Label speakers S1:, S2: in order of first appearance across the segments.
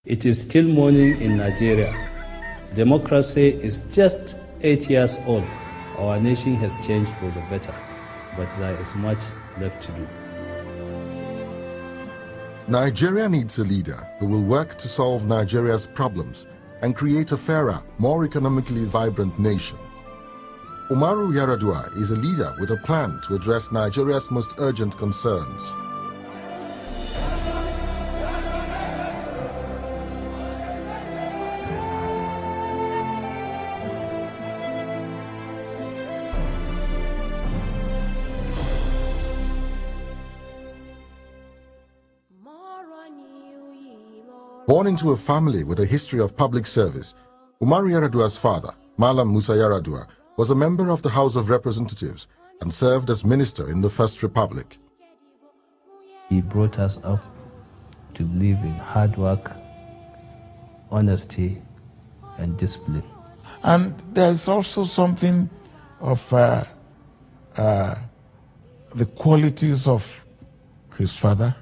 S1: It is still morning in Nigeria. Democracy is just 8 years old. Our nation has changed for the better, but there is much left to do.
S2: Nigeria needs a leader who will work to solve Nigeria's problems and create a fairer, more economically vibrant nation. Umaru Yar'Adua is a leader with a plan to address Nigeria's most urgent concerns. Born into a family with a history of public service, Umaru Yar'Adua's father, Malam Musa Yar'Adua, was a member of the House of Representatives and served as minister in the First Republic.
S1: He brought us up to believe in hard work, honesty, and discipline.
S3: And there's also something of the qualities of his father,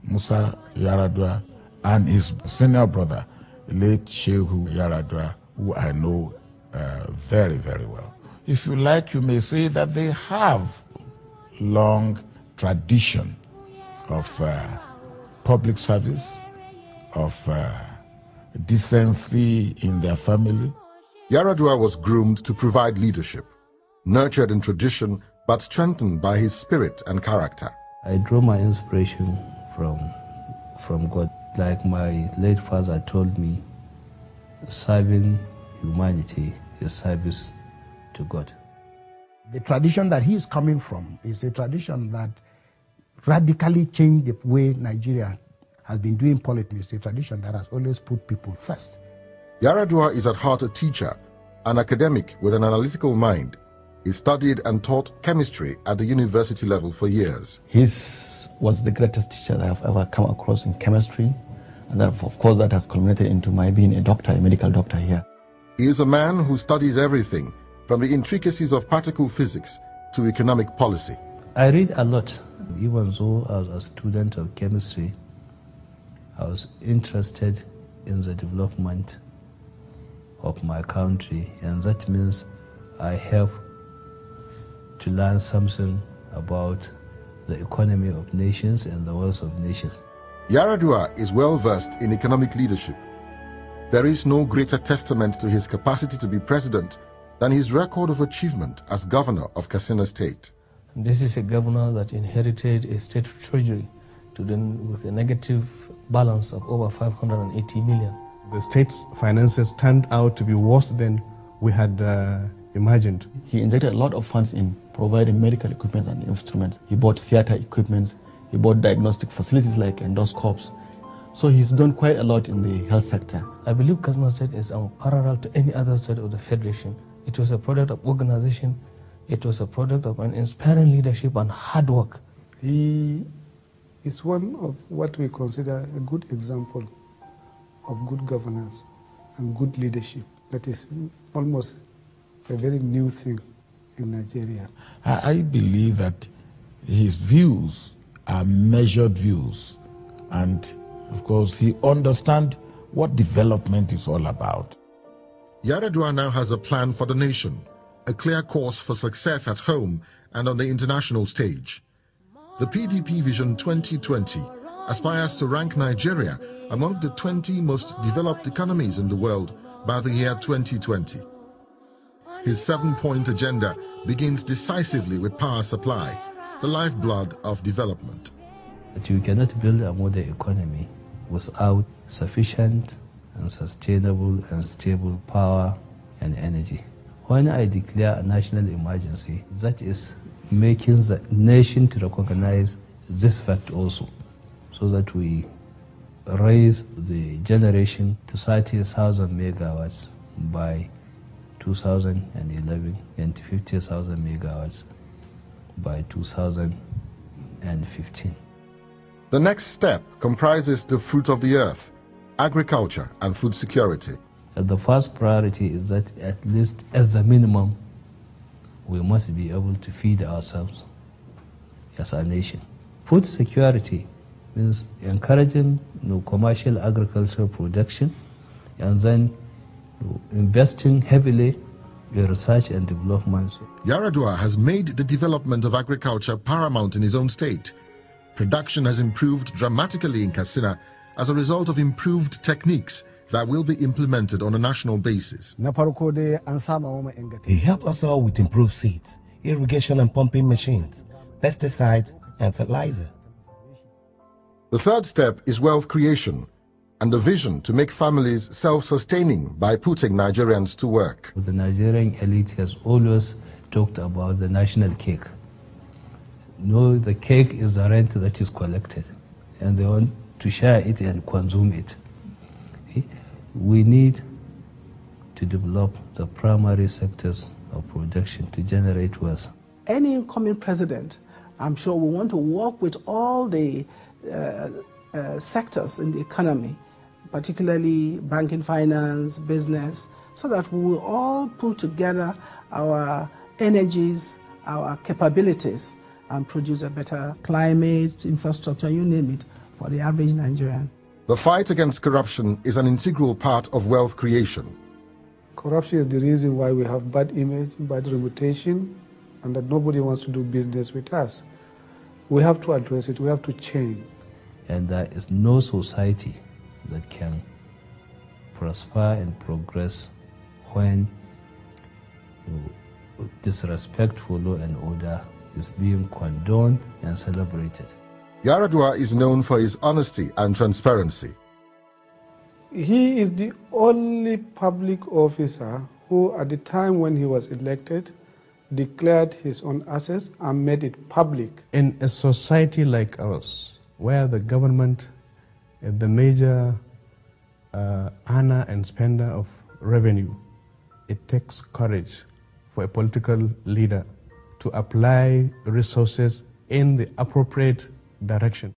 S3: Musa Yar'Adua, and his senior brother, late Shehu Yar'Adua, who I know very, very well. If you like, you may say that they have long tradition of public service, of decency in their family.
S2: Yar'Adua was groomed to provide leadership, nurtured in tradition, but strengthened by his spirit and character.
S1: I draw my inspiration from God. Like my late father told me, serving humanity is service to God.
S4: The tradition that he is coming from is a tradition that radically changed the way Nigeria has been doing politics. It's a tradition that has always put people first.
S2: Yar'Adua is at heart a teacher, an academic with an analytical mind. He studied and taught chemistry at the university level for years.
S5: He was the greatest teacher that I've ever come across in chemistry. And that, of course, that has culminated into my being a doctor, a medical doctor here.
S2: He is a man who studies everything, from the intricacies of particle physics to economic policy.
S1: I read a lot. Even though I was a student of chemistry, I was interested in the development of my country, and that means I have to learn something about the economy of nations and the wealth of nations.
S2: Yar'Adua is well versed in economic leadership. There is no greater testament to his capacity to be president than his record of achievement as governor of Katsina State.
S6: This is a governor that inherited a state treasury with a negative balance of over 580 million.
S7: The state's finances turned out to be worse than we had imagined.
S5: He injected a lot of funds in providing medical equipment and instruments. He bought theater equipment. He bought diagnostic facilities like endoscopes. So he's done quite a lot in the health sector.
S6: I believe Katsina State is unparalleled to any other state of the Federation. It was a product of organization. It was a product of an inspiring leadership and hard work.
S8: He is one of what we consider a good example of good governance and good leadership. That is almost a very new thing in Nigeria.
S3: I believe that his views are measured views, and of course he understands what development is all about.
S2: Yar'Adua now has a plan for the nation, a clear course for success at home and on the international stage. The PDP Vision 2020 aspires to rank Nigeria among the 20 most developed economies in the world by the year 2020. His 7-point agenda begins decisively with power supply, the lifeblood of development.
S1: But you cannot build a modern economy without sufficient and sustainable and stable power and energy. When I declare a national emergency, that is making the nation to recognize this fact also, so that we raise the generation to 30,000 megawatts by 2011 and 50,000 megawatts by 2015.
S2: The next step comprises the fruit of the earth, agriculture and food security.
S1: The first priority is that at least as a minimum, we must be able to feed ourselves as a nation. Food security means encouraging commercial agricultural production, and then investing heavily in research and development.
S2: Yar'Adua has made the development of agriculture paramount in his own state. Production has improved dramatically in Katsina as a result of improved techniques that will be implemented on a national basis.
S9: He helped us all with improved seeds, irrigation and pumping machines, pesticides and fertilizer.
S2: The third step is wealth creation and the vision to make families self-sustaining by putting Nigerians to work.
S1: The Nigerian elite has always talked about the national cake. No, the cake is the rent that is collected, and they want to share it and consume it. We need to develop the primary sectors of production to generate wealth.
S10: Any incoming president, I'm sure, will want to work with all the sectors in the economy, particularly banking, finance, business, so that we will all pull together our energies, our capabilities, and produce a better climate, infrastructure, you name it, for the average Nigerian.
S2: The fight against corruption is an integral part of wealth creation.
S8: Corruption is the reason why we have bad image, bad reputation, and that nobody wants to do business with us. We have to address it, we have to change.
S1: And there is no society that can prosper and progress when disrespect for law and order is being condoned and celebrated.
S2: Yar'Adua is known for his honesty and transparency.
S8: He is the only public officer who, at the time when he was elected, declared his own assets and made it public.
S7: In a society like ours, where the government is the major earner and spender of revenue, it takes courage for a political leader to apply resources in the appropriate direction.